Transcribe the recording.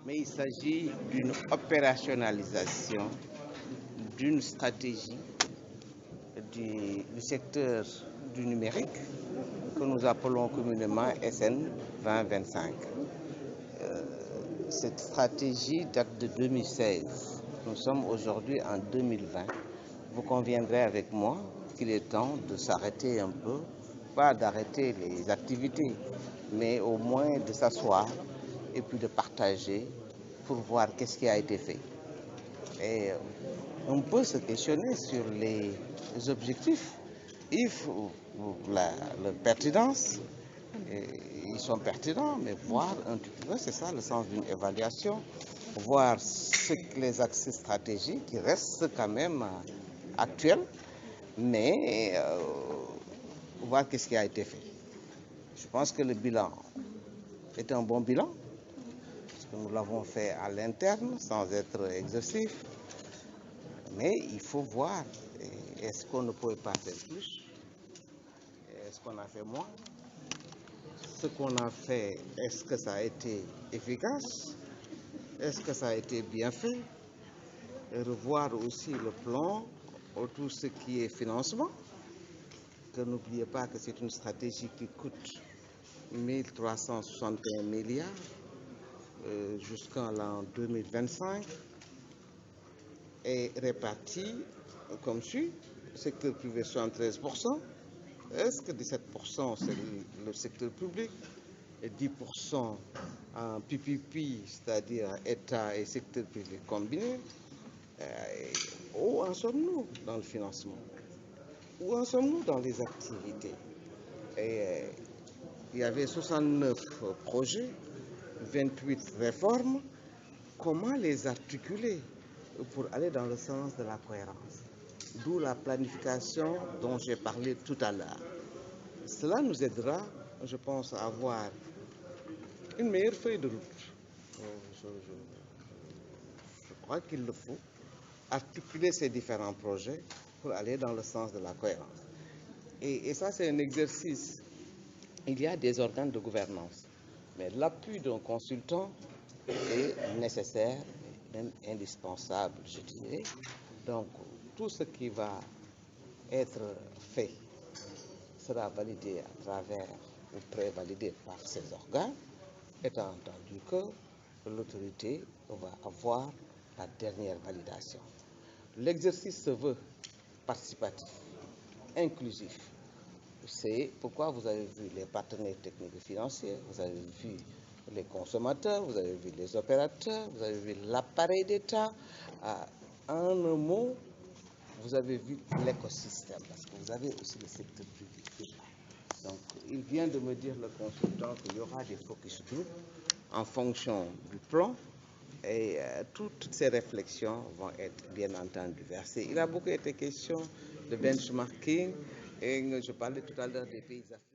mais il s'agit d'une opérationnalisation d'une stratégie du secteur du numérique que nous appelons communément SN 2025. Cette stratégie date de 2016. Nous sommes aujourd'hui en 2020. Vous conviendrez avec moi qu'il est temps de s'arrêter un peu, pas d'arrêter les activités, mais au moins de s'asseoir et puis de partager pour voir qu'est-ce qui a été fait. Et on peut se questionner sur les objectifs, la pertinence. Ils sont pertinents, mais voir un petit peu, c'est ça le sens d'une évaluation, voir les axes stratégiques qui restent quand même actuels, mais voir qu'est-ce qui a été fait. Je pense que le bilan est un bon bilan, parce que nous l'avons fait à l'interne sans être exhaustif, mais il faut voir, est-ce qu'on ne pouvait pas faire plus? Est-ce qu'on a fait moins? Ce qu'on a fait, est-ce que ça a été efficace? Est-ce que ça a été bien fait? Et revoir aussi le plan autour de ce qui est financement. Que n'oubliez pas que c'est une stratégie qui coûte 1361 milliards jusqu'en l'an 2025 et répartie comme suit: secteur privé 73%. Est-ce que 17% c'est le secteur public et 10% en PPP, c'est-à-dire État et secteur privé combiné? Où en sommes-nous dans le financement? Où en sommes-nous dans les activités? Il y avait 69 projets, 28 réformes. Comment les articuler pour aller dans le sens de la cohérence? D'où la planification dont j'ai parlé tout à l'heure. Cela nous aidera, je pense, à avoir une meilleure feuille de route. Je crois qu'il le faut articuler ces différents projets pour aller dans le sens de la cohérence. Et ça, c'est un exercice. Il y a des organes de gouvernance, mais l'appui d'un consultant est nécessaire, même indispensable, je dirais. Donc, tout ce qui va être fait sera validé à travers ou prévalidé par ces organes, étant entendu que l'autorité va avoir la dernière validation. L'exercice se veut participatif, inclusif. C'est pourquoi vous avez vu les partenaires techniques et financiers, vous avez vu les consommateurs, vous avez vu les opérateurs, vous avez vu l'appareil d'État. En un mot, vous avez vu l'écosystème, parce que vous avez aussi le secteur privé. Donc, il vient de me dire, le consultant, qu'il y aura des focus groups en fonction du plan, et toutes ces réflexions vont être bien entendu versées. Il a beaucoup été question de benchmarking, et je parlais tout à l'heure des pays africains.